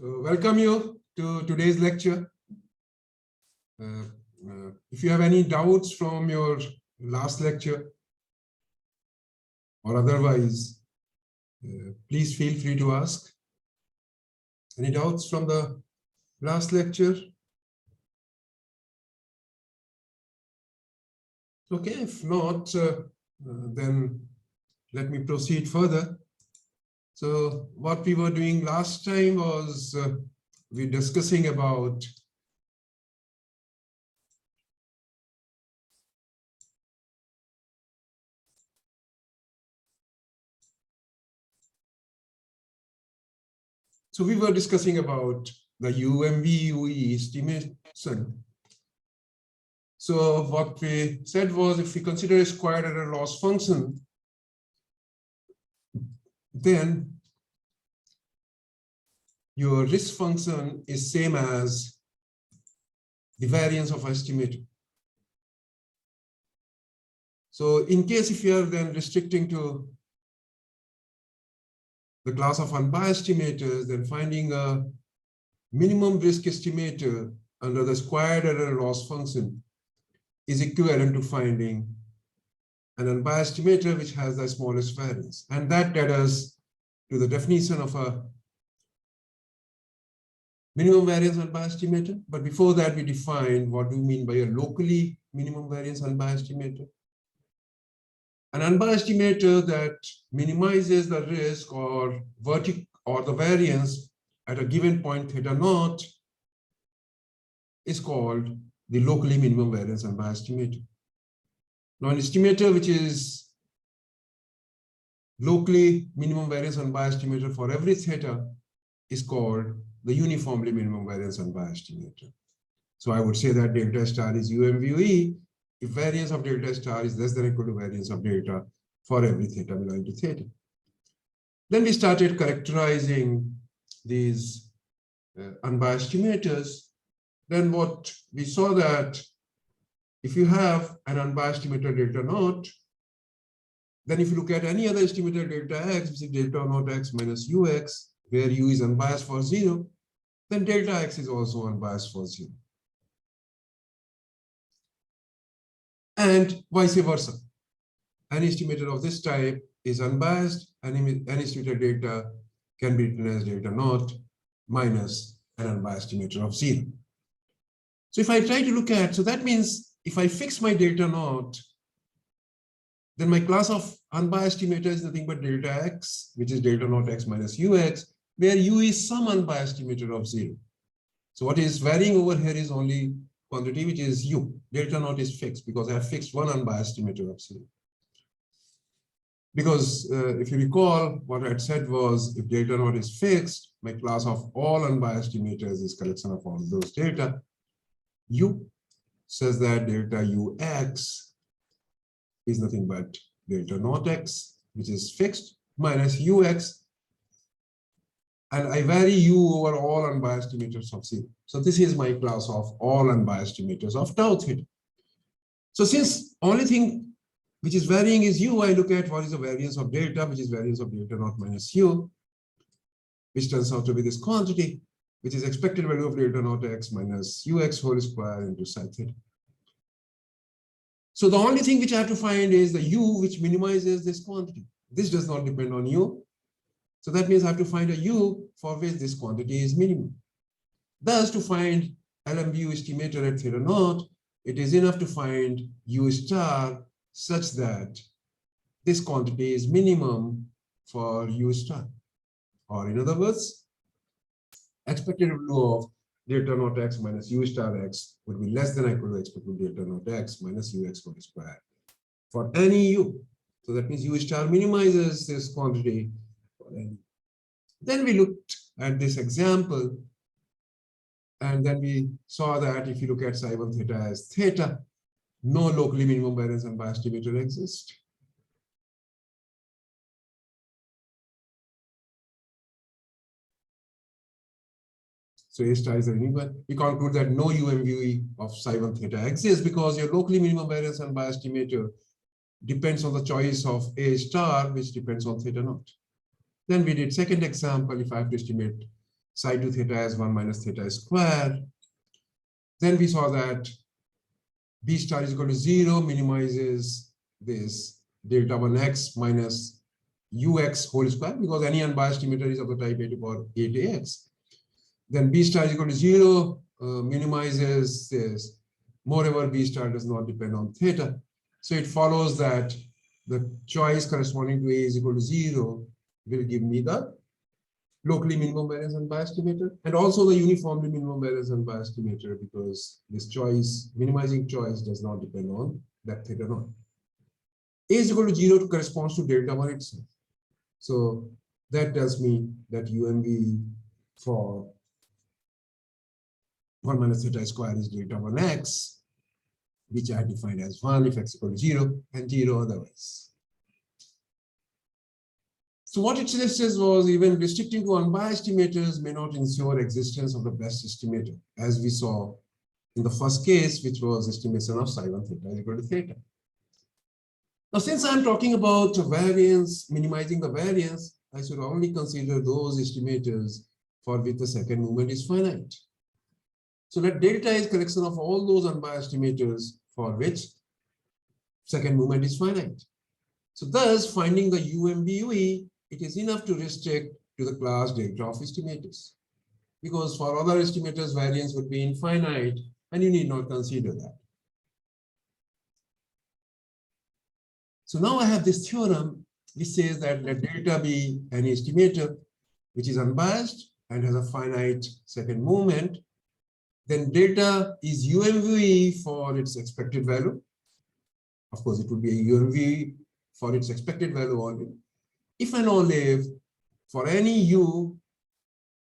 So welcome you to today's lecture. If you have any doubts from your last lecture or otherwise, please feel free to ask. Any doubts from the last lecture? Okay, if not, then let me proceed further. So what we were doing last time was we're discussing about the UMVUE estimation. So what we said was, if we consider a square error loss function, then your risk function is same as the variance of estimator. So in case if you are then restricting to the class of unbiased estimators, then finding a minimum risk estimator under the squared error loss function is equivalent to finding an unbiased estimator which has the smallest variance. And that led us to the definition of a minimum variance unbiased estimator. But before that, we defined what do we mean by a locally minimum variance unbiased estimator. An unbiased estimator that minimizes the risk or the variance at a given point theta naught is called the locally minimum variance unbiased estimator. Now, an estimator which is locally minimum variance unbiased estimator for every theta is called the uniformly minimum variance unbiased estimator. So I would say that delta star is UMVUE if variance of delta star is less than or equal to variance of delta for every theta belonging to theta. Then we started characterizing these unbiased estimators. Then what we saw that if you have an unbiased estimator delta naught, then if you look at any other estimator delta x, which is delta naught x minus ux, where u is unbiased for 0, then delta x is also unbiased for 0. And vice versa. Any estimator of this type is unbiased, and any estimator delta can be written as delta naught minus an unbiased estimator of 0. So if I try to look at, so that means if I fix my delta naught, then my class of unbiased estimator is nothing but delta x, which is delta naught x minus ux, where u is some unbiased estimator of 0. So what is varying over here is only quantity, which is u. Delta naught is fixed because I have fixed one unbiased estimator of 0. Because if you recall, what I had said was if delta naught is fixed, my class of all unbiased estimators is collection of all those delta. U says that delta ux is nothing but delta naught x, which is fixed, minus ux. And I vary u over all unbiased estimators of 0. So this is my class of all unbiased estimators of tau theta. So since only thing which is varying is u, I look at what is the variance of delta, which is variance of delta naught minus u, which turns out to be this quantity, which is expected value of delta naught x minus ux whole square into psi theta. So the only thing which I have to find is the u which minimizes this quantity. This does not depend on u. So that means I have to find a u for which this quantity is minimum. Thus, to find LMVU estimator at theta naught, it is enough to find u star such that this quantity is minimum for u star. Or in other words, expected value of delta naught x minus u star x would be less than or equal to expected delta naught x minus ux whole square for any u. So that means u star minimizes this quantity. Then we looked at this example, and then we saw that if you look at psi 1 theta as theta, no locally minimum variance unbiased estimator exists. So A star is anyone. We conclude that no UMVUE of psi 1 theta exists because your locally minimum variance unbiased estimator depends on the choice of A star, which depends on theta naught. Then we did second example. If I have to estimate psi 2 theta as 1 minus theta square. Then we saw that B star is equal to 0 minimizes this delta 1x minus ux whole square, because any unbiased emitter is of the type a to the power 8ax. Then B star is equal to 0 minimizes this. Moreover, B star does not depend on theta. So it follows that the choice corresponding to A is equal to 0 will give me the locally minimum variance unbiased emitter, and also the uniformly minimum variance unbiased emitter, because this choice, minimizing choice, does not depend on that theta naught. A is equal to 0 corresponds to delta 1 itself. So that tells me that UMV for 1 minus theta square is delta 1x, which I defined as 1 if x equal to 0 and 0 otherwise. So what it suggests was even restricting to unbiased emitters may not ensure existence of the best estimator, as we saw in the first case, which was estimation of psi 1 theta is equal to theta. Now, since I'm talking about variance, minimizing the variance, I should only consider those estimators for which the second movement is finite. So that delta is collection of all those unbiased emitters for which second movement is finite. So thus, finding the UMVUE, it is enough to restrict to the class delta of estimators, because for other estimators, variance would be infinite, and you need not consider that. So now I have this theorem which says that let delta be any estimator which is unbiased and has a finite second movement, then delta is UMVUE for its expected value. Of course, it would be a UMVUE for its expected value only. If and only if for any U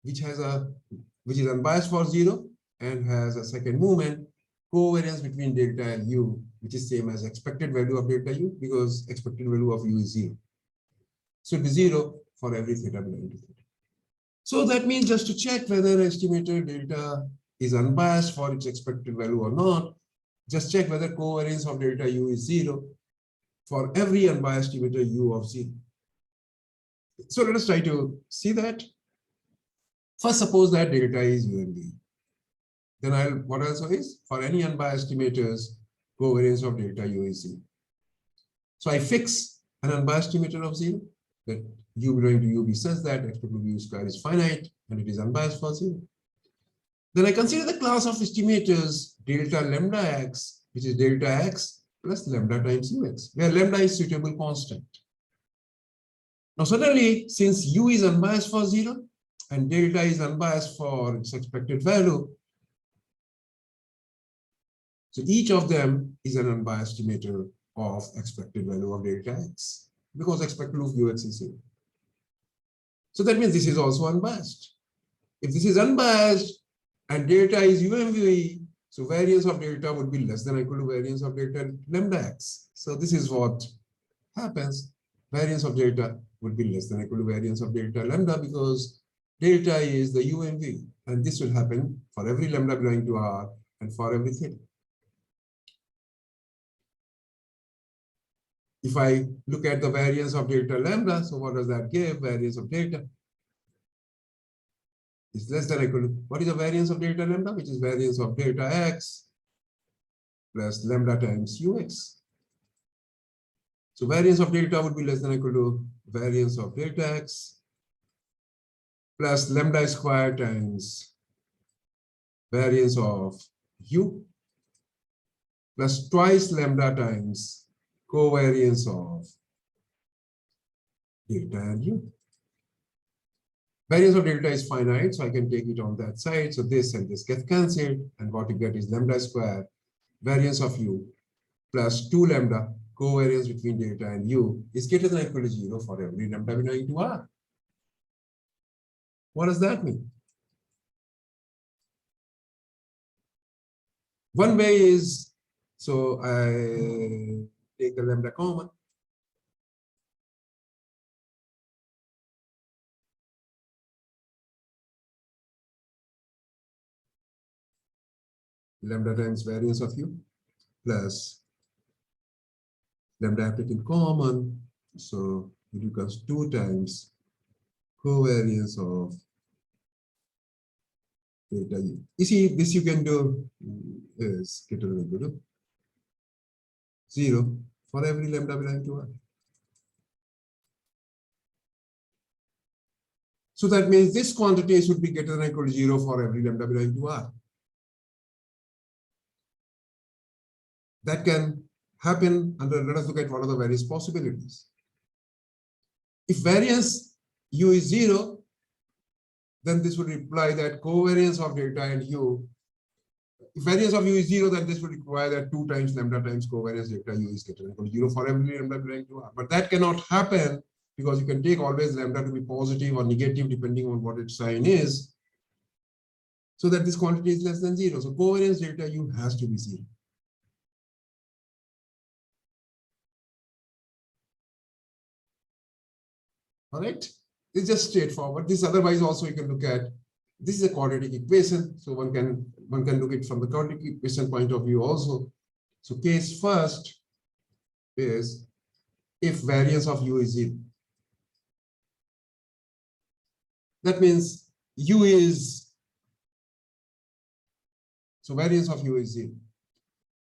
which is unbiased for 0 and has a second movement, covariance between delta and U, which is same as expected value of delta U, because expected value of U is 0. So it will be 0 for every theta belonging to theta. So that means just to check whether estimator delta is unbiased for its expected value or not, just check whether covariance of delta U is 0 for every unbiased emitter U of 0. So let us try to see that. First, suppose that delta is UMV. Then what also is for any unbiased emitters, covariance of delta U is 0. So I fix an unbiased emitter of 0, that U belonging to U be such that expected value U square is finite and it is unbiased for 0. Then I consider the class of estimators delta lambda x, which is delta x plus lambda times ux, where lambda is suitable constant. Now suddenly, since U is unbiased for 0 and delta is unbiased for its expected value, so each of them is an unbiased emitter of expected value of delta x, because expected value of ux is 0. So that means this is also unbiased. If this is unbiased and delta is UMVUE, so variance of delta would be less than or equal to variance of delta lambda x. So this is what happens. Variance of delta would be less than or equal to variance of delta lambda, because delta is the UMV, and this will happen for every lambda belonging to R and for every theta. If I look at the variance of delta lambda, so what does that give? Variance of delta is less than or equal to, what is the variance of delta lambda? Which is variance of delta x plus lambda times ux. So variance of delta would be less than or equal to variance of delta x plus lambda squared times variance of u plus twice lambda times covariance of delta and u. Variance of delta is finite, so I can take it on that side. So this and this gets cancelled, and what you get is lambda squared variance of u plus 2 lambda covariance between delta and u is greater than or equal to 0 for every lambda belonging to R. What does that mean? One way is, so I take the lambda common. Lambda times variance of u plus lambda I take in common. So it becomes 2 times covariance of delta U. You see, this you can do is greater than or equal to 0 for every lambda belonging to R. So that means this quantity should be greater than or equal to 0 for every lambda belonging to R. That can happen under, let us look at one of the various possibilities. If variance U is 0, then this would imply that covariance of delta and U, if variance of U is 0, then this would require that 2 times lambda times covariance delta U is greater than or equal to 0 for every lambda belonging to R. But that cannot happen because you can take always lambda to be positive or negative depending on what its sign is, so that this quantity is less than 0. So covariance delta U has to be 0. All right, it's just straightforward. This otherwise also you can look at. This is a quadratic equation, so one can look at it from the quadratic equation point of view also. So case first is if variance of U is 0. That means U is, so variance of U is 0.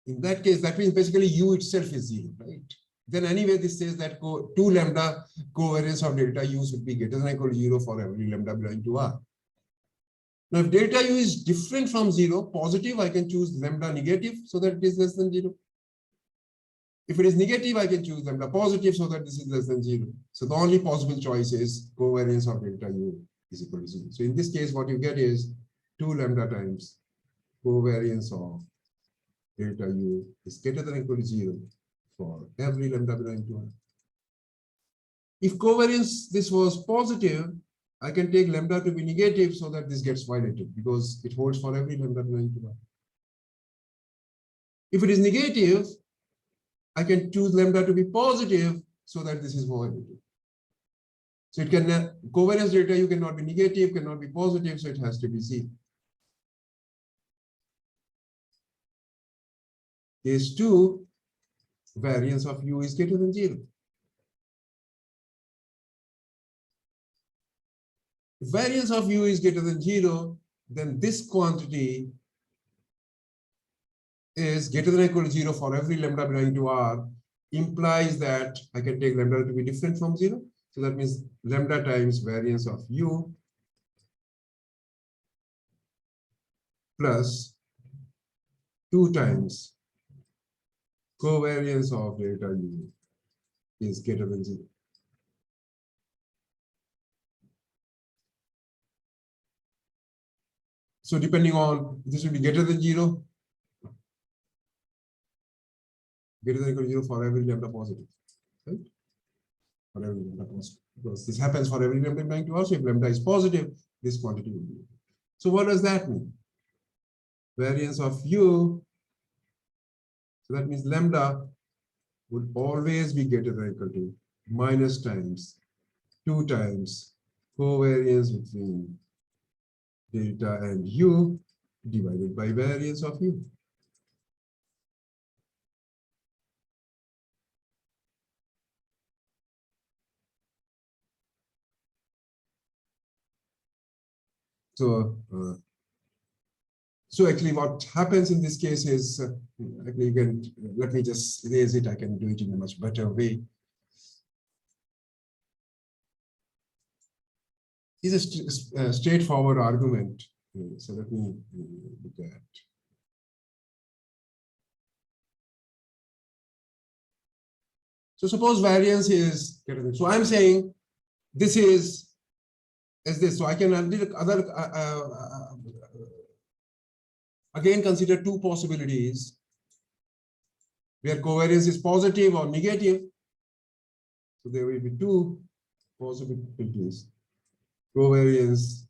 In that case, that means basically U itself is 0, right? Then anyway, this says that 2 lambda covariance of delta U should be greater than or equal to 0 for every lambda belonging to R. Now, if delta U is different from 0, positive, I can choose lambda negative so that it is less than 0. If it is negative, I can choose lambda positive so that this is less than 0. So the only possible choice is covariance of delta U is equal to 0. So in this case, what you get is 2 lambda times covariance of delta U is greater than or equal to 0 for every lambda belonging to R. If covariance this was positive, I can take lambda to be negative so that this gets violated because it holds for every lambda belonging to R. If it is negative, I can choose lambda to be positive so that this is violated. So it can, covariance delta U cannot be negative, cannot be positive, so it has to be 0. Case 2, variance of U is greater than 0. If variance of U is greater than 0, then this quantity is greater than or equal to 0 for every lambda belonging to R, implies that I can take lambda to be different from 0. So that means lambda times variance of U plus 2 times covariance of delta U is greater than 0. So depending on, this will be greater than 0, greater than or equal to 0 for every lambda positive, right? For every lambda positive, because this happens for every lambda belonging to R. So if lambda is positive, this quantity will be. So what does that mean? Variance of U, so that means lambda would always be greater than or equal to minus times 2 times covariance between delta and U divided by variance of U. So, so actually what happens in this case is, actually you can, let me just erase it, I can do it in a much better way. It's a straightforward argument. So let me look at. So suppose variance is, so I'm saying this is this. So I can again consider 2 possibilities where covariance is positive or negative. So there will be 2 possibilities. Covariance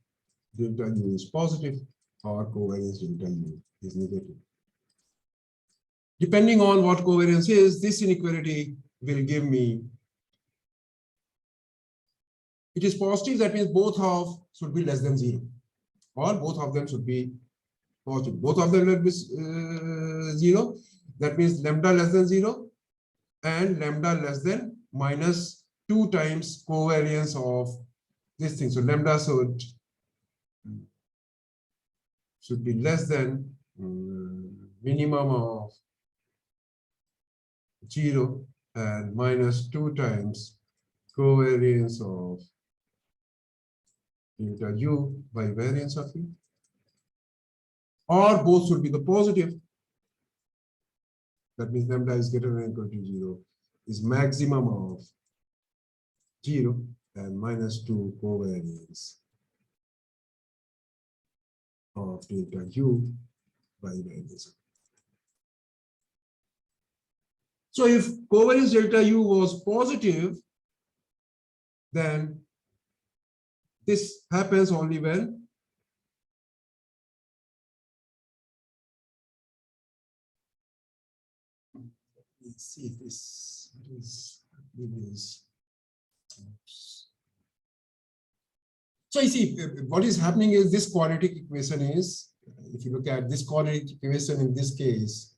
delta U is positive or covariance delta U is negative. Depending on what covariance is, this inequality will give me, it is positive, that means both of should be less than 0, or both of them should be positive. Both of them will be 0, that means lambda less than 0 and lambda less than minus 2 times covariance of this thing. So lambda should should be less than minimum of 0 and minus 2 times covariance of delta U by variance of U, or both should be the positive. That means lambda is greater than or equal to 0 is maximum of 0 and minus 2 covariance of delta U by variance. So if covariance delta U was positive, then this happens only when let's see if this is. So you see, what is happening is this quadratic equation is, if you look at this quadratic equation in this case,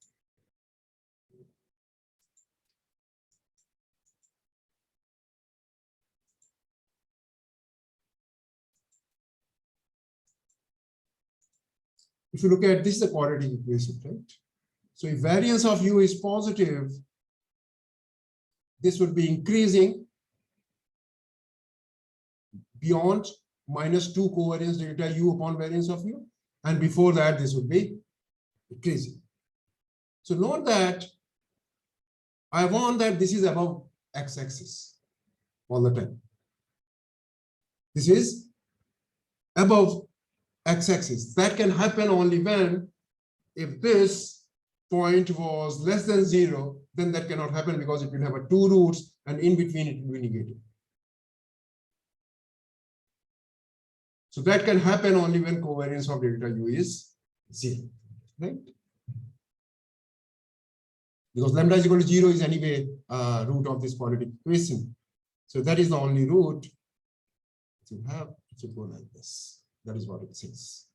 if you look at this is a quadratic equation, right? So if variance of U is positive, this would be increasing beyond minus 2 covariance delta U upon variance of U. And before that, this would be decreasing. So note that I want that this is above x-axis all the time. This is above x-axis. That can happen only when, if this point was less than 0, then that cannot happen because it will have a 2 roots and in between it will be negative. So that can happen only when covariance of delta U is 0, right? Because lambda is equal to 0 is anyway root of this quadratic equation. So that is the only root you have. It should go like this. That is what it says.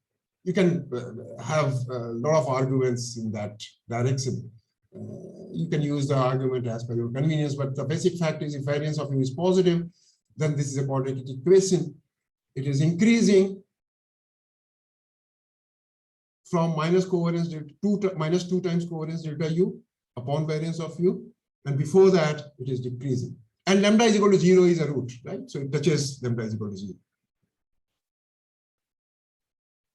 You can have a lot of arguments in that direction. You can use the argument as per your convenience, but the basic fact is if variance of U is positive, then this is a quadratic equation. It is increasing from minus covariance delta minus 2 times covariance delta U upon variance of U, and before that it is decreasing. And lambda is equal to 0 is a root, right? So it touches lambda is equal to 0.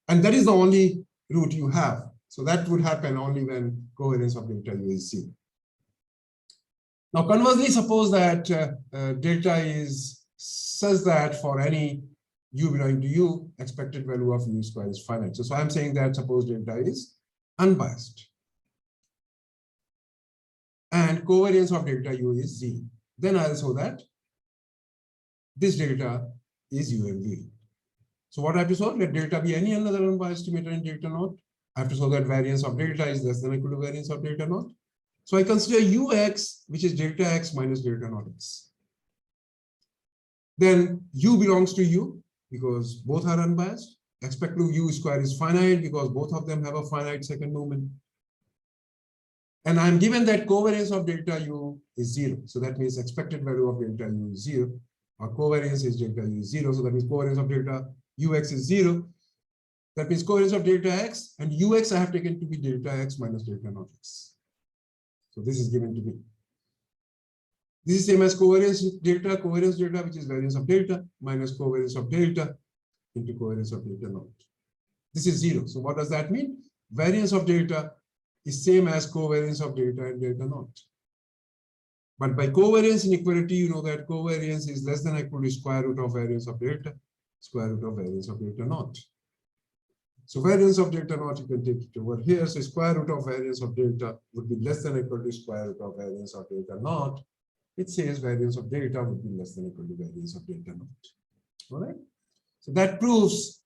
And that is the only root you have. So that would happen only when covariance of delta U is 0. Now conversely, suppose that delta is such that for any U belonging to U, expected value of U square is finite. So I'm saying that suppose delta is unbiased and covariance of delta U is 0. Then I'll show that this delta is UMVUE. So what I have to show? Let delta be any another unbiased estimator in delta naught. I have to show that variance of delta is less than or equal to variance of delta naught. So I consider Ux, which is delta x minus delta naught x. Then U belongs to U because both are unbiased. Expected U square is finite because both of them have a finite second moment. And I'm given that covariance of delta U is 0. So that means expected value of delta U is 0. Or covariance is delta U is 0. So that means covariance of delta Ux is 0. That means covariance of delta x and Ux I have taken to be delta x minus delta naught x. So this is given to me. This is same as covariance delta, which is variance of delta minus covariance of delta into covariance of delta naught. This is 0. So what does that mean? Variance of delta is same as covariance of delta and delta naught. But by covariance inequality, you know that covariance is less than or equal to square root of variance of delta, square root of variance of delta naught. So variance of delta naught, you can take it over here. So square root of variance of delta would be less than or equal to square root of variance of delta naught. It says variance of delta would be less than or equal to variance of delta naught. All right. So that proves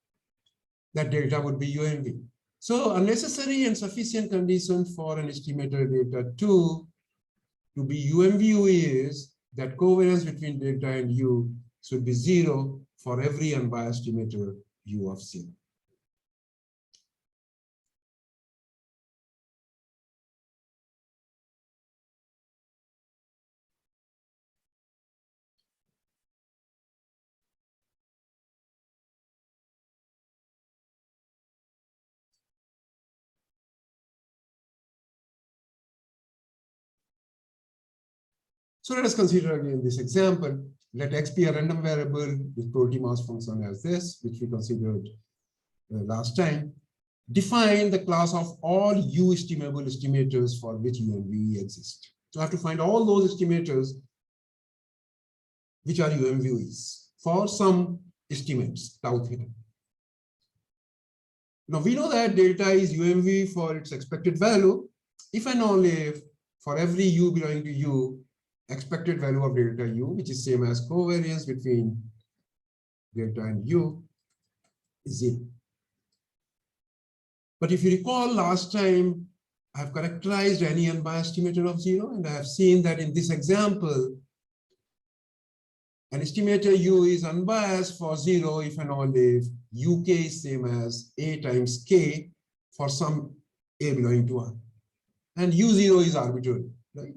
that delta would be UMV. So a necessary and sufficient condition for an estimator delta 2 to be UMVUE is that covariance between delta and U should be 0 for every unbiased estimator U of 0. So let us consider again this example. Let x be a random variable with probability mass function as this, which we considered last time. Define the class of all U estimable estimators for which UMVUE exists. So I have to find all those estimators which are UMVUEs for some estimates, tau theta. Now we know that delta is UMVUE for its expected value. If and only if for every U belonging to U, expected value of delta U, which is same as covariance between delta and U, is 0. But if you recall last time, I have characterized any unbiased estimator of 0, and I have seen that in this example, an estimator U is unbiased for 0 if and only if UK is same as A times K for some A belonging to R. And U0 is arbitrary, right?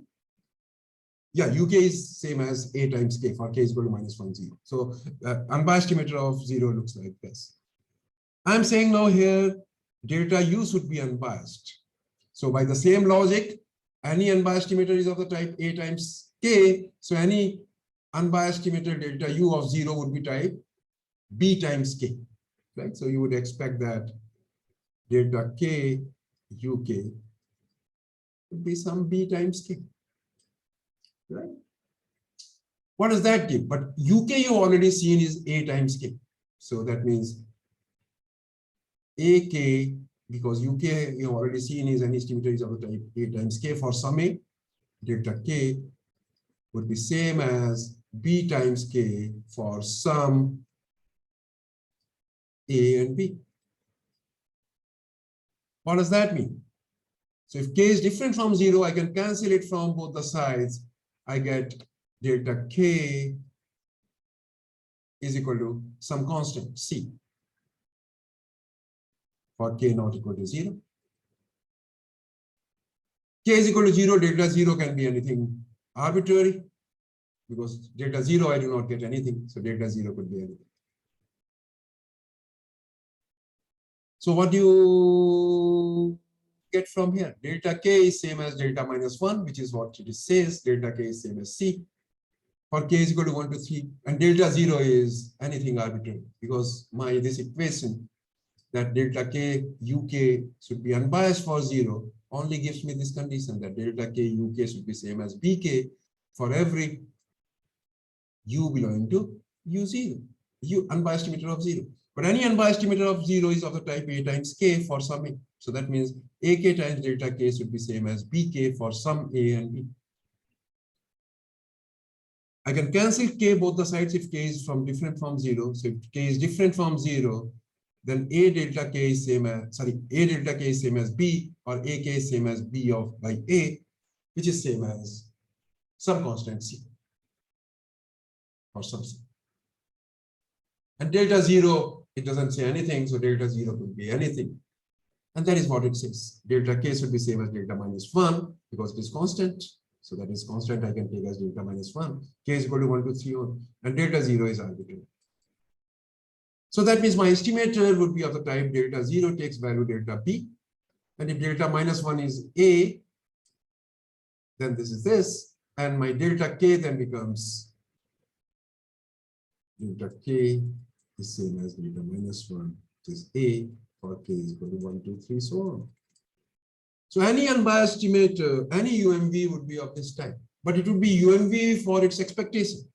Yeah, UK is same as A times K for K is equal to -1, 0. So unbiased estimator of 0 looks like this. I'm saying now here, delta U should be unbiased. So by the same logic, any unbiased estimator is of the type A times K. So any unbiased estimator delta U of 0 would be type B times K, right? So you would expect that delta K UK would be some B times K, right? What does that give? But UK you already seen is A times K. So that means AK, because UK you already seen is any estimator is of the type A times K for some A, delta K would be same as B times K for some A and B. What does that mean? So if K is different from 0, I can cancel it from both the sides. I get delta K is equal to some constant C for K not equal to 0. K is equal to 0, delta 0 can be anything arbitrary, because delta 0 I do not get anything, so delta 0 could be anything. So what do you get from here? Delta K is same as delta -1, which is what it says. Delta K is same as C. For K is equal to 1 to 3, and delta 0 is anything arbitrary, because this equation that delta K UK should be unbiased for 0 only gives me this condition that delta K UK should be same as BK for every U belonging to U0, U unbiased estimator of 0. But any unbiased estimator of 0 is of the type A times K for some A. So that means AK times delta K should be same as BK for some A and B. I can cancel K both the sides if K is different from 0. So if K is different from 0, then A delta K is same as, A delta K is same as B, or AK is same as B by A, which is same as some constant C or some C. And delta 0, it doesn't say anything, so delta 0 could be anything. And that is what it says. Delta K should be same as delta -1 because it is constant. So that is constant, I can take as delta -1. K is equal to 1 to 3 on, and delta 0 is arbitrary. So that means my estimator would be of the type delta 0 takes value delta B. And if delta -1 is A, then this is this. And my delta K then becomes delta K is same as delta -1, which is A, for K is equal to 1, 2, 3, so on. So any unbiased estimator, any UMV would be of this type, but it would be UMV for its expectation.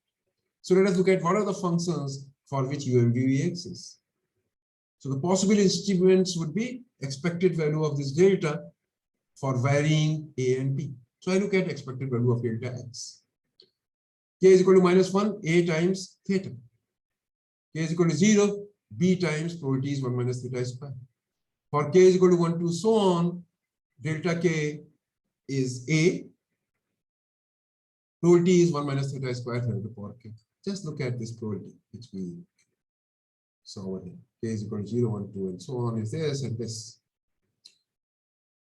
So let us look at what are the functions for which UMVUE exists. So the possible estimates would be expected value of this delta for varying A and B. So I look at expected value of delta X. K is equal to -1, A times theta. K is equal to 0, B times probability is 1 minus theta square. For K is equal to 1, 2, so on, delta K is A. Probability is 1 minus theta square to the power K. Just look at this probability, which we saw over here. K is equal to 0, 1, 2, and so on is this and this.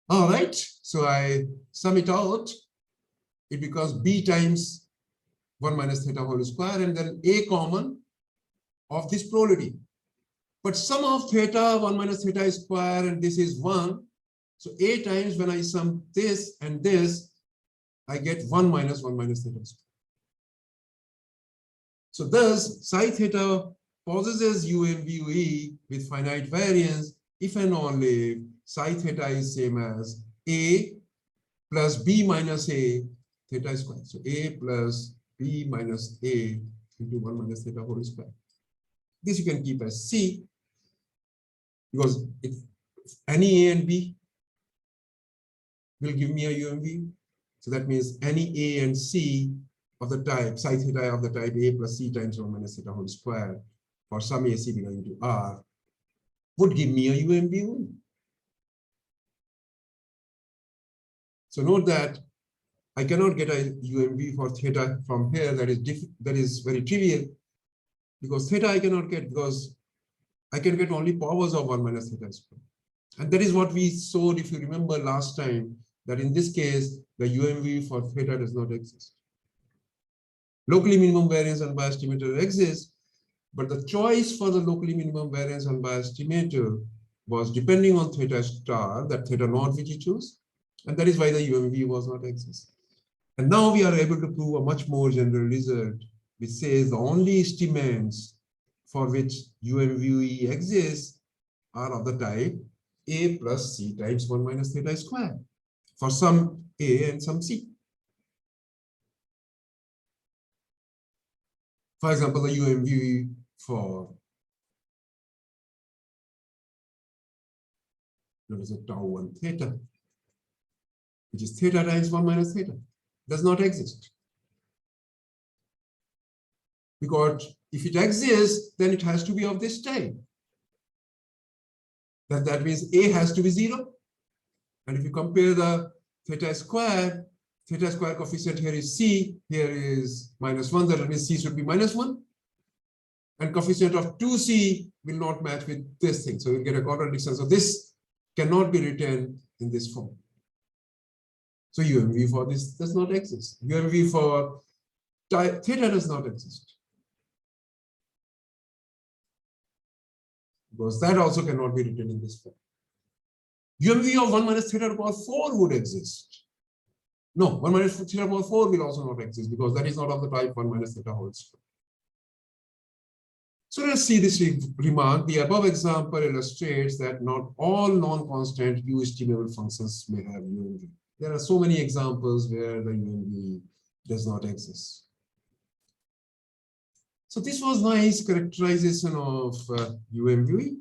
All right, so I sum it out. It becomes B times 1 minus theta whole square, and then A common of this probability. But sum of theta 1 minus theta square, and this is 1. So A times when I sum this and this, I get 1 minus theta square. So thus, psi theta possesses UMVUE with finite variance if and only if psi theta is same as A plus B minus A theta square. So A plus B minus A into 1 minus theta whole square. This you can keep as C, because if any A and B will give me a UMV. So that means any A and C of the type, psi theta of the type A plus C times 1 minus theta whole square for some AC belonging to R would give me a UMV. So note that I cannot get a UMV for theta from here. That is very trivial, because theta I cannot get, because I can get only powers of 1 minus theta square. And that is what we saw, if you remember last time, that in this case, the UMV for theta does not exist. Locally minimum variance unbiased estimator exists, but the choice for the locally minimum variance unbiased estimator was depending on theta star, that theta naught which you choose, and that is why the UMV was not exist. And now we are able to prove a much more general result, which says the only estimates for which UMVUE exists are of the type A plus C times 1 minus theta square for some A and some C. For example, the UMVUE for, there is a tau 1 theta, which is theta times 1 minus theta, does not exist. Because if it exists, then it has to be of this type. That means A has to be 0. And if you compare the theta square coefficient here is C, here is -1, that means C should be -1. And coefficient of 2C will not match with this thing. So you get a contradiction. So this cannot be written in this form. So UMV for this does not exist. UMV for theta does not exist, because that also cannot be written in this form. UMV of 1 minus theta to the power 4 would exist. No, 1 minus theta to the power 4 will also not exist, because that is not of the type 1 minus theta whole square. So let's see this remark. The above example illustrates that not all non-constant U estimable functions may have UMV. There are so many examples where the UMV does not exist. So this was nice characterization of UMVUE.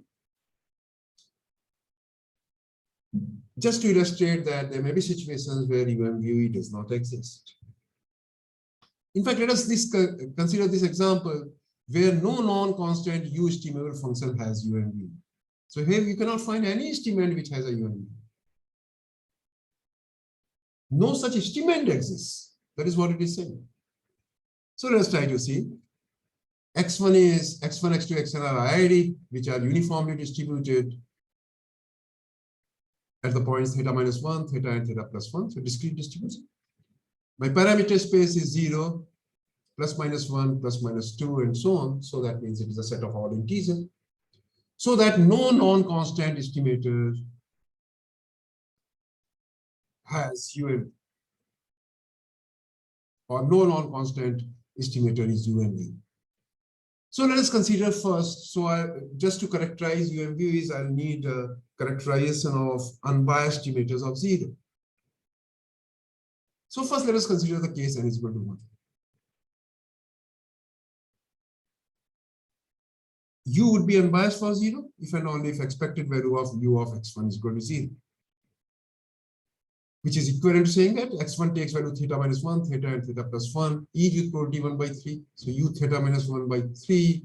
Just to illustrate that there may be situations where UMVUE does not exist. In fact, let us consider this example where no non-constant U estimable function has UMVUE. So here you cannot find any estimate which has a UMVUE. No such estimate exists. That is what it is saying. So let's try to see. X1 is X1, X2, Xn are IID, which are uniformly distributed at the points theta minus 1, theta and theta plus 1, so discrete distribution. My parameter space is 0, plus minus 1, plus minus 2, and so on. So that means it is a set of all integers. So that no non-constant estimator has UMV, or no non-constant estimator is UMV. So let us consider first. So just to characterize UMVs, I'll need a characterization of unbiased estimators of 0. So first, let us consider the case n is equal to 1. U would be unbiased for 0 if and only if expected value of U of x1 is equal to 0, which is equivalent to saying that x1 takes value theta minus 1, theta and theta plus 1, each with probability 1 by 3. So U theta minus 1 by 3,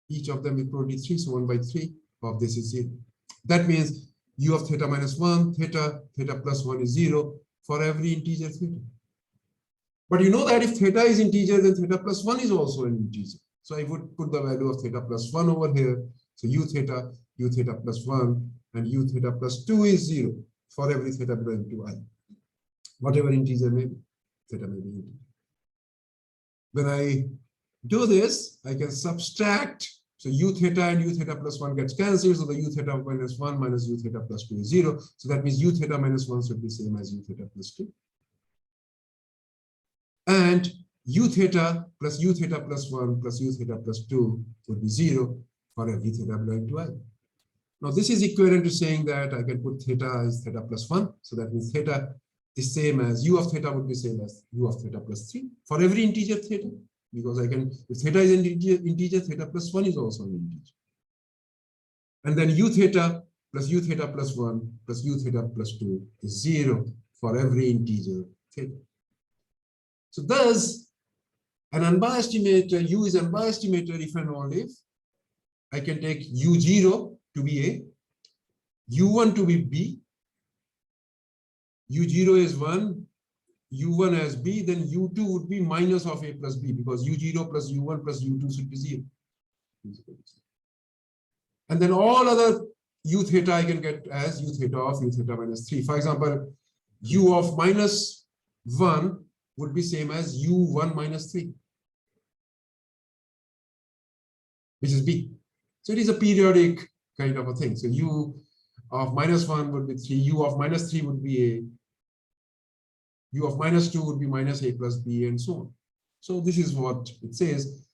each of them with probability 3, so 1 by 3 of this is 0. That means U of theta minus 1, theta plus 1 is 0 for every integer theta. But you know that if theta is integer, then theta plus 1 is also an integer. So I would put the value of theta plus 1 over here. So U theta plus 1, and U theta plus 2 is 0 for every theta belonging to I. Whatever integer may be, theta may be integer. When I do this, I can subtract. So U theta and U theta plus 1 gets cancelled. So the U theta minus 1 minus U theta plus 2 is 0. So that means U theta minus 1 should be same as U theta plus 2. And u theta plus 1 plus u theta plus 2 would be 0 for every theta belonging to I. Now this is equivalent to saying that I can put theta as theta plus 1. So that means theta is same as u of theta would be same as u of theta plus 3 for every integer theta. Because I can, if theta is an integer, theta plus 1 is also an integer. And then u theta plus 1 plus u theta plus 2 is 0 for every integer theta. So thus, an unbiased estimator, u is an unbiased estimator if and only if I can take u0 to be A, u1 to be B, u0 is 1, u1 as B, then u2 would be minus of A plus B because u0 plus u1 plus u2 should be 0. And then all other u theta I can get as u theta of u theta minus 3. For example, u of minus 1 would be same as u1 minus 3, which is B. So it is a periodic kind of a thing. So u of minus 1 would be 3, u of minus 3 would be A, u of minus 2 would be minus A plus B, and so on. So this is what it says.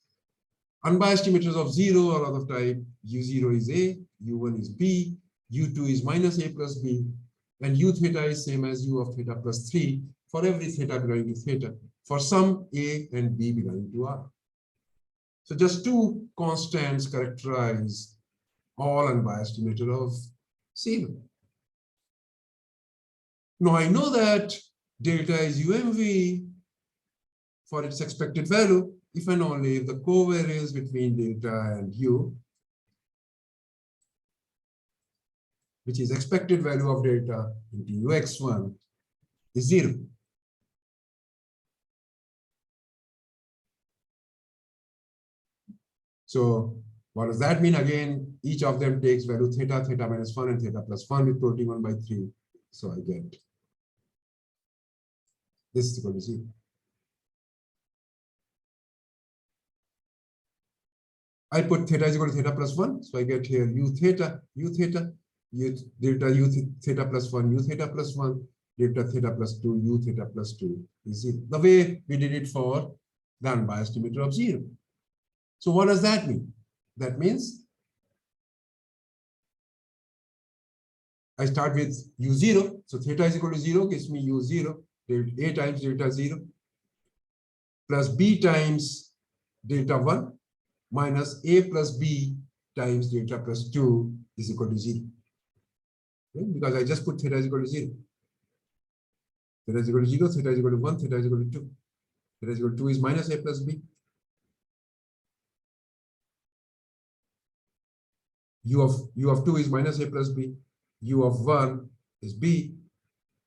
Unbiased estimators of 0 are of type u0 is A, u1 is B, u2 is minus A plus B, and u theta is same as u of theta plus 3 for every theta belonging to theta, for some A and B belonging to R. So just two constants characterize all unbiased estimator of 0. Now I know that delta is UMVUE for its expected value if and only if the covariance between delta and u, which is expected value of delta into ux1, is 0. So what does that mean? Again, each of them takes value theta, theta minus 1, and theta plus 1 with protein 1 by 3. So I get this is equal to 0. I put theta is equal to theta plus 1. So I get here u theta, delta u theta plus 1, u theta plus 1, delta theta plus 2, u theta plus 2 is 0. The way we did it for the unbiased estimator of 0. So what does that mean? That means I start with u0. So theta is equal to 0 gives me u0, A times delta 0, plus B times delta 1, minus A plus B times delta plus 2 is equal to 0. Okay? Because I just put theta is equal to 0. Theta is equal to 0, theta is equal to 1, theta is equal to 2. Theta is equal to 2 is minus A plus B. U of 2 is minus A plus B. U of 1 is B.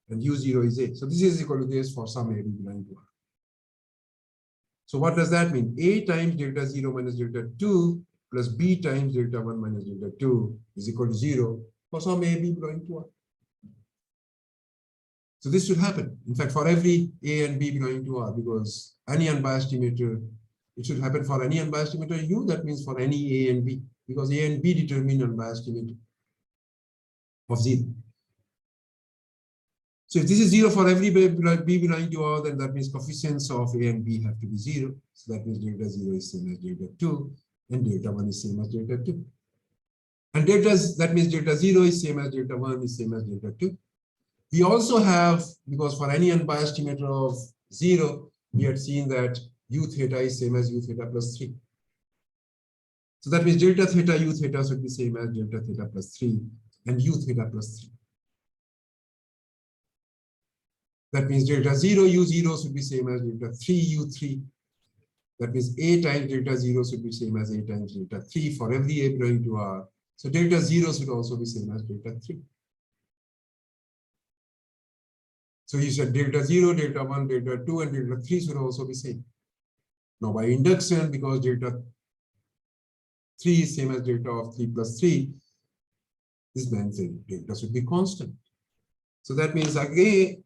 And u0 is A. So this is equal to this for some A B belonging to R. So what does that mean? A times delta 0 minus delta 2 plus B times delta 1 minus delta 2 is equal to 0 for some A B belonging to R. So this should happen. In fact, for every A and B belonging to R, because any unbiased estimator, it should happen for any unbiased estimator U. That means for any A and B, because A and B determine unbiased estimator of 0. So if this is 0 for every B belonging to R, then that means coefficients of A and B have to be 0. So that means delta 0 is same as delta 2, and delta 1 is same as delta 2. And that means delta 0 is same as delta 1 is same as delta 2. We also have, because for any unbiased estimator of 0, we had seen that u theta is same as u theta plus 3. So that means delta theta u theta should be same as delta theta plus 3 and u theta plus 3. That means delta 0 u0 should be same as delta 3 u3. That means A times delta 0 should be same as A times delta 3 for every A belonging to R. So delta 0 should also be same as delta 3. So you said delta 0, delta 1, delta 2, and delta 3 should also be same. Now by induction, because delta 3 is same as delta of 3 plus 3, this means that delta should be constant. So that means again,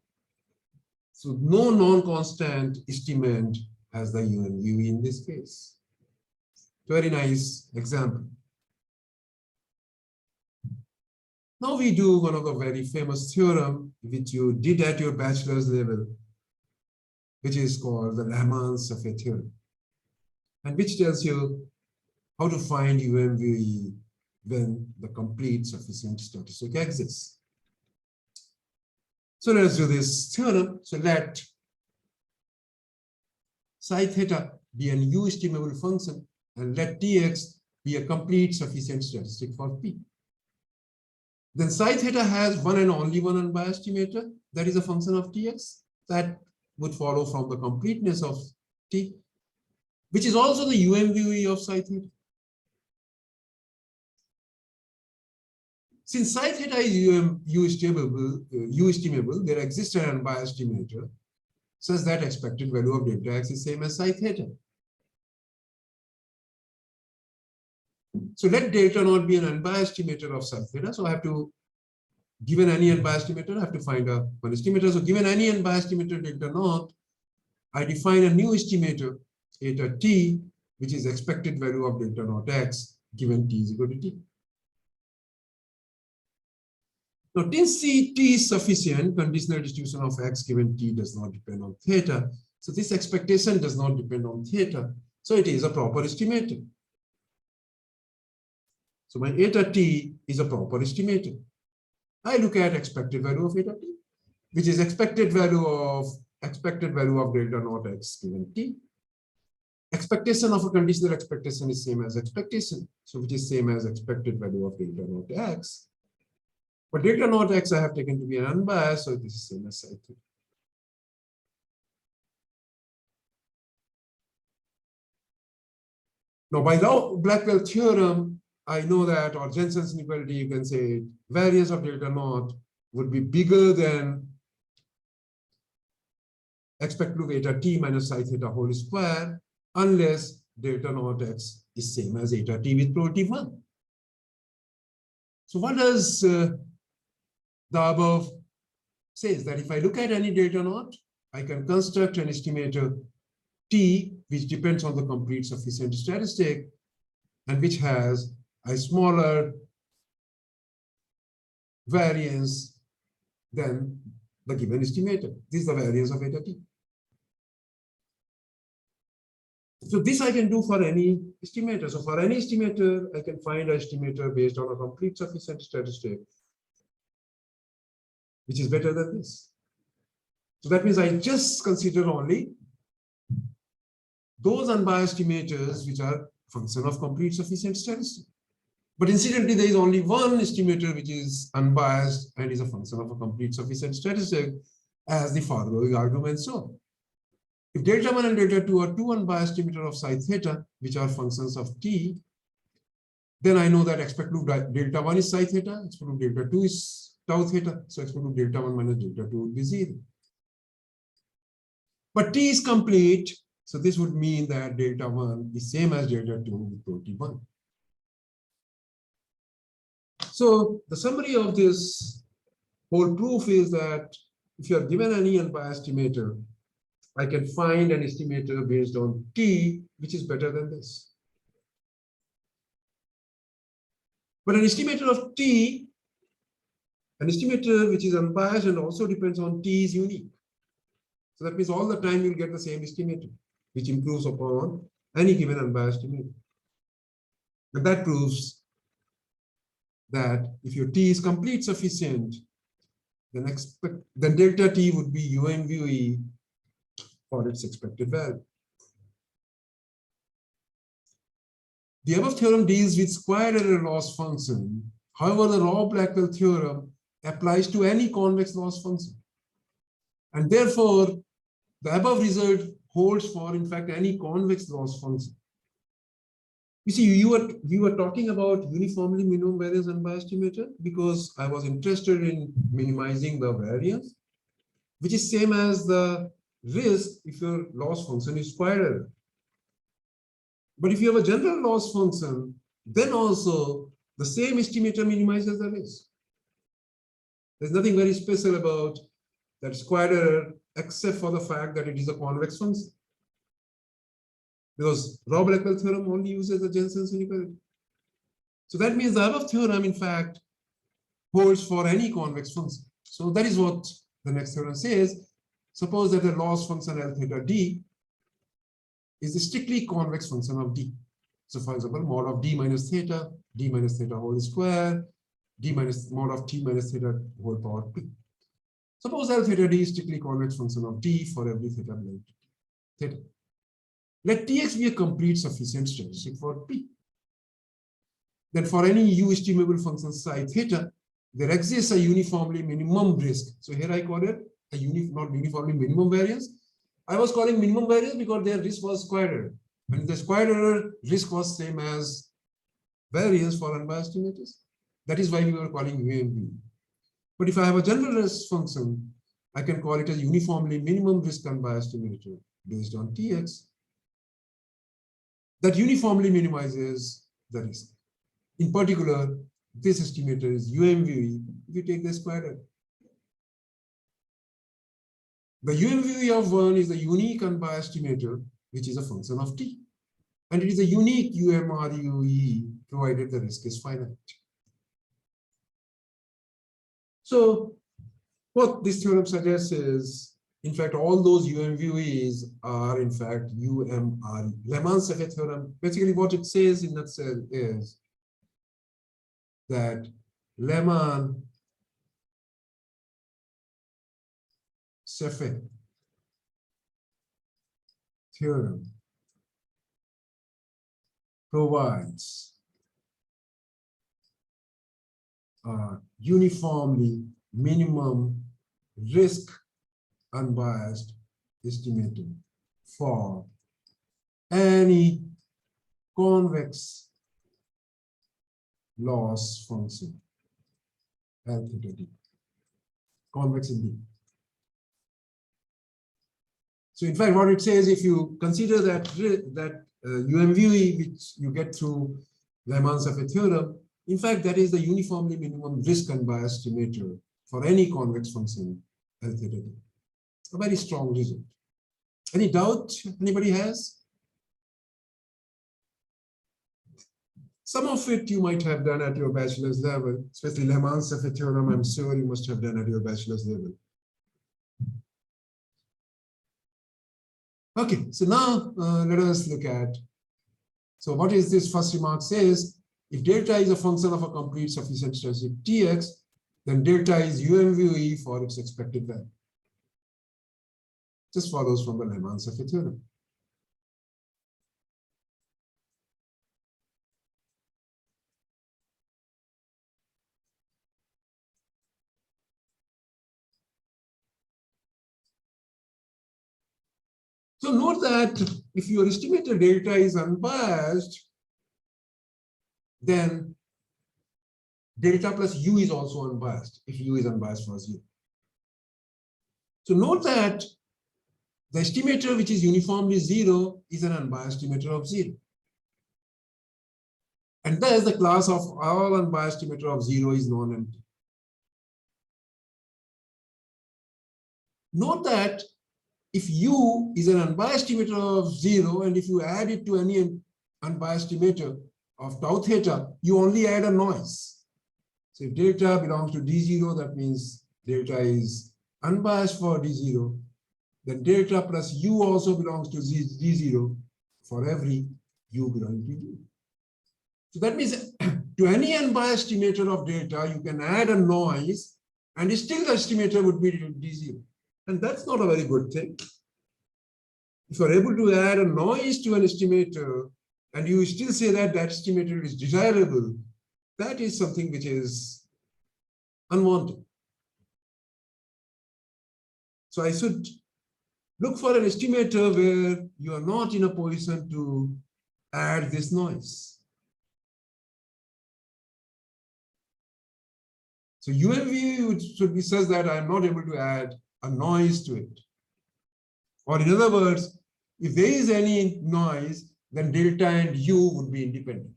so no non-constant estimate has the UMVUE in this case. Very nice example. Now we do one of the very famous theorem which you did at your bachelor's level. which is called the Lehman-Scheffe theorem, and which tells you how to find UMVUE when the complete sufficient statistic exists. So let's do this theorem. So let psi theta be an U estimable function, and let Tx be a complete sufficient statistic for P. Then psi theta has one and only one unbiased estimator that is a function of Tx. That would follow from the completeness of T, which is also the UMVUE of psi theta. Since psi theta is U estimable, there exists an unbiased estimator such that expected value of delta x is same as psi theta. So let delta naught be an unbiased estimator of psi theta. So I have to, given any unbiased estimator, I have to find one estimator. So given any unbiased estimator delta naught, I define a new estimator, eta t, which is expected value of delta naught x, given t is equal to t. Now, since t is sufficient, conditional distribution of x given t does not depend on theta. So this expectation does not depend on theta. So it is a proper estimator. So my eta t is a proper estimator. I look at expected value of eta t, which is expected value of delta naught x given t. Expectation of a conditional expectation is same as expectation, so which is same as expected value of delta naught x. But delta naught x I have taken to be an unbiased, so this is same as psi theta. Now, by Blackwell theorem, I know that, or Jensen's inequality, you can say variance of delta naught would be bigger than expected value of eta t minus psi theta whole square, unless delta naught x is same as eta t with probability 1. So what does the above says? That if I look at any delta naught, I can construct an estimator t, which depends on the complete sufficient statistic, and which has a smaller variance than the given estimator. This is the variance of eta t. So this I can do for any estimator. So for any estimator, I can find an estimator based on a complete sufficient statistic, which is better than this. So that means I just consider only those unbiased estimators which are function of complete sufficient statistic. But incidentally, there is only one estimator which is unbiased and is a function of a complete sufficient statistic, as the following argument show. If delta 1 and delta 2 are two unbiased estimators of psi theta, which are functions of t, then I know that expected delta 1 is psi theta, expected delta 2 is tau theta. So expected delta 1 minus delta 2 would be 0. But t is complete, so this would mean that delta 1 is same as delta 2 with probability 1. So the summary of this whole proof is that if you are given any unbiased estimator, I can find an estimator based on t, which is better than this. But an estimator of t, an estimator which is unbiased and also depends on t, is unique. So that means all the time you'll get the same estimator, which improves upon any given unbiased estimator. And that proves that if your t is complete sufficient, then delta t would be UMVUE for its expected value. The above theorem deals with square error loss function. However, the Rao-Blackwell theorem applies to any convex loss function. And therefore, the above result holds for, in fact, any convex loss function. You see, we were talking about uniformly minimum variance unbiased estimator because I was interested in minimizing the variance, which is same as the risk if your loss function is square error. But if you have a general loss function, then also the same estimator minimizes the risk. There's nothing very special about that square error except for the fact that it is a convex function. Because Rao-Blackwell theorem only uses the Jensen's inequality. So that means the above theorem, in fact, holds for any convex function. So that is what the next theorem says. suppose that the loss function L theta D is a strictly convex function of D. So for example, mod of D minus theta whole square, D minus mod of T minus theta whole power P. Suppose L theta D is strictly convex function of D for every theta belonging to theta. Let Tx be a complete sufficient statistic for P. Then for any U estimable function psi theta, there exists a uniformly minimum risk. So here I call it a not uniformly minimum variance. I was calling minimum variance because their risk was square error. And the square error risk was same as variance for unbiased estimators. That is why we were calling UMVUE. But if I have a general risk function, I can call it a uniformly minimum risk unbiased estimator based on Tx. That uniformly minimizes the risk. In particular, this estimator is UMVUE if you take the square error. The UMVUE of 1 is the unique unbiased estimator, which is a function of T. And it is a unique UMRUE provided the risk is finite. So what this theorem suggests is, in fact, all those UMVUEs are in fact UMRE. Lehman-Scheffe theorem, basically what it says in that cell is that Lehman-Scheffe theorem provides a uniformly minimum risk unbiased estimator for any convex loss function L theta D, convex in D. So in fact, what it says, if you consider that UMVUE, which you get through Lehman-Scheffe theorem, in fact, that is the uniformly minimum risk unbiased estimator for any convex function L theta D. A very strong result. Any doubt anybody has? Some of it you might have done at your bachelor's level, especially Lehman-Scheffe theorem, I'm sure you must have done at your bachelor's level. Okay, so now let us look at, so what is this first remark says, if delta is a function of a complete sufficient statistic Tx, then delta is UMVUE for its expected value. Just follows from the Lehman-Scheffe theorem. So note that if your estimated delta is unbiased, then delta plus U is also unbiased, if U is unbiased for U. So note that the estimator which is uniformly 0 is an unbiased estimator of 0. And thus the class of all unbiased estimator of 0 is non-empty. Note that if U is an unbiased estimator of 0, and if you add it to any unbiased estimator of tau theta, you only add a noise. So if delta belongs to D0, that means delta is unbiased for D0. Then delta plus U also belongs to D0 for every U belonging to U. So that means to any unbiased estimator of delta, you can add a noise, and still the estimator would be D0. And that's not a very good thing. If you're able to add a noise to an estimator and you still say that that estimator is desirable, that is something which is unwanted. So I should look for an estimator where you are not in a position to add this noise. So UMVUE should be such that I am not able to add a noise to it. Or in other words, if there is any noise, then delta and U would be independent.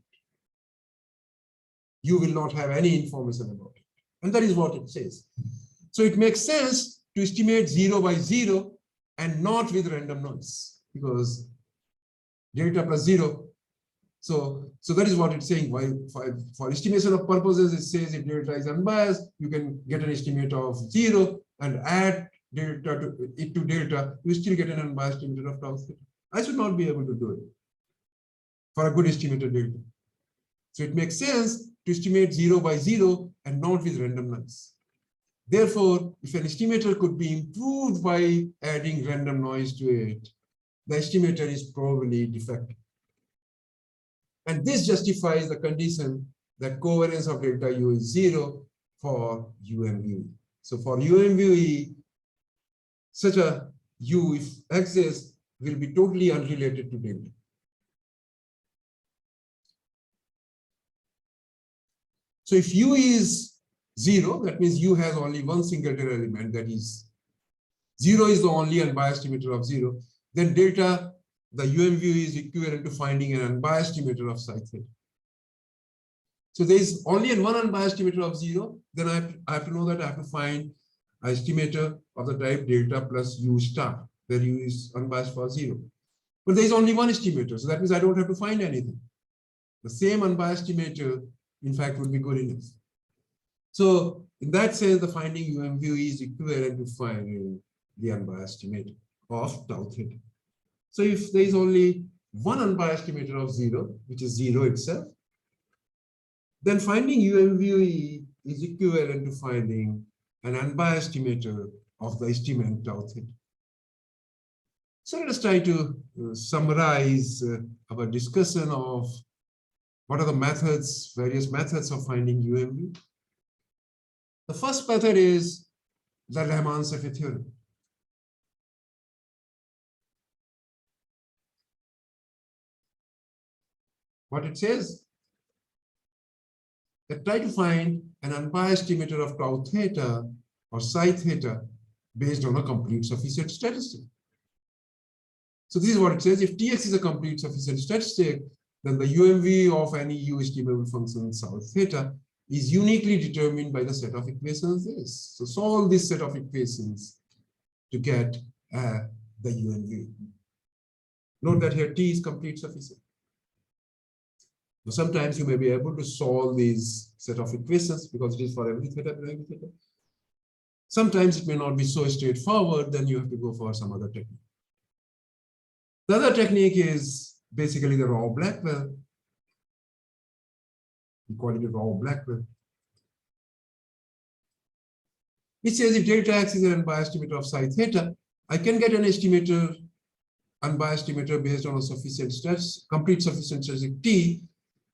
You will not have any information about it. And that is what it says. So it makes sense to estimate 0 by 0 and not with random noise, because delta plus 0. So that is what it's saying. Why for estimation of purposes, it says if delta is unbiased, you can get an estimate of 0 and add to delta, you still get an unbiased estimator of tau theta. I should not be able to do it for a good estimator delta. So it makes sense to estimate 0 by 0 and not with random noise. Therefore, if an estimator could be improved by adding random noise to it, the estimator is probably defective. And this justifies the condition that covariance of delta U is 0 for UMVUE. So for UMVUE, such a U, if exists, will be totally unrelated to delta. So if U is 0, that means U has only one singleton element, that is 0 is the only unbiased estimator of 0. Then delta, the UMVUE is equivalent to finding an unbiased estimator of psi theta. So there is only one unbiased estimator of 0. Then I have to know that I have to find an estimator of the type delta plus U star, where U is unbiased for 0. But there is only one estimator, so that means I don't have to find anything. The same unbiased estimator, in fact, would be good enough. So in that sense, the finding UMVUE is equivalent to finding the unbiased estimator of tau theta. So if there is only one unbiased estimator of 0, which is 0 itself, then finding UMVUE is equivalent to finding an unbiased estimator of the estimate tau theta. So let us try to summarize our discussion of what are the methods, various methods of finding UMVUE. The first method is the Lehman-Scheffe theorem. What it says, that try to find an unbiased estimator of tau theta or psi theta based on a complete sufficient statistic. So this is what it says. If Tx is a complete sufficient statistic, then the UMV of any U estimable function psi theta is uniquely determined by the set of equations this. So solve this set of equations to get the UMV. Note that here T is complete sufficient. Sometimes you may be able to solve these set of equations because it is for every theta belonging to theta. Sometimes it may not be so straightforward, then you have to go for some other technique. The other technique is basically the Rao-Blackwell. We call it a Rao-Blackwell. It says if delta x is an unbiased estimator of psi theta, I can get an estimator, unbiased estimator based on a sufficient stats, complete sufficient statistic T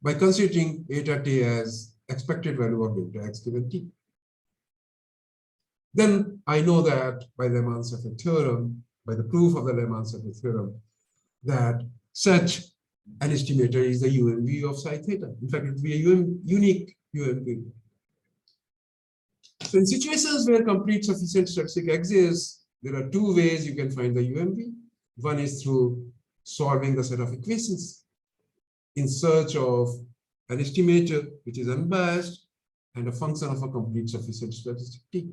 by considering eta T as expected value of delta x given T. Then I know that by the Lehman-Scheffe theorem, by the proof of the Lehman-Scheffe theorem, that such an estimator is the UMV of psi theta. In fact, it will be a unique UMV. So in situations where complete sufficient statistic exists, there are two ways you can find the UMV. One is through solving the set of equations in search of an estimator which is unbiased and a function of a complete sufficient statistic T.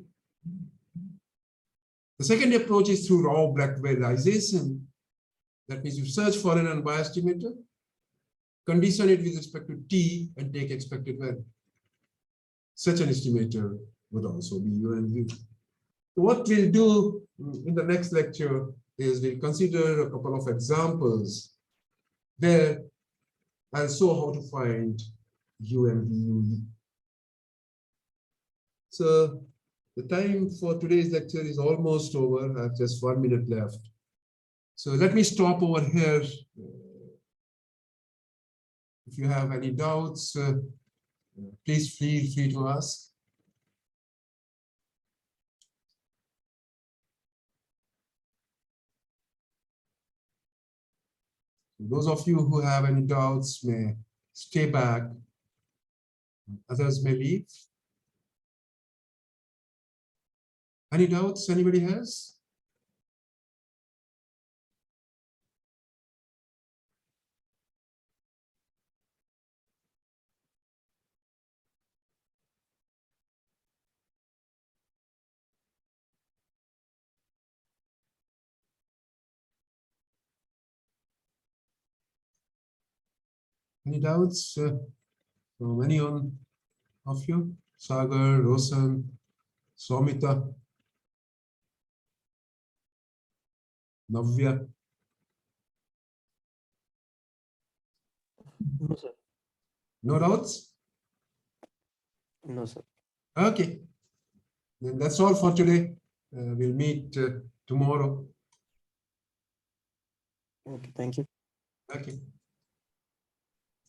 The second approach is through Rao-Blackwellization. That means you search for an unbiased estimator, condition it with respect to T, and take expected value. Such an estimator would also be UMV. So what we'll do in the next lecture is we'll consider a couple of examples where I'll show how to find UMVUE. So the time for today's lecture is almost over. I have just 1 minute left. So let me stop over here. If you have any doubts, please feel free to ask. Those of you who have any doubts may stay back. Others may leave. Any doubts anybody has? Any doubts from any one of you? Sagar, Rosan, Somita? Navya? No, sir. No doubts? No, sir. Okay. Then that's all for today. We'll meet tomorrow. Okay, thank you. Okay.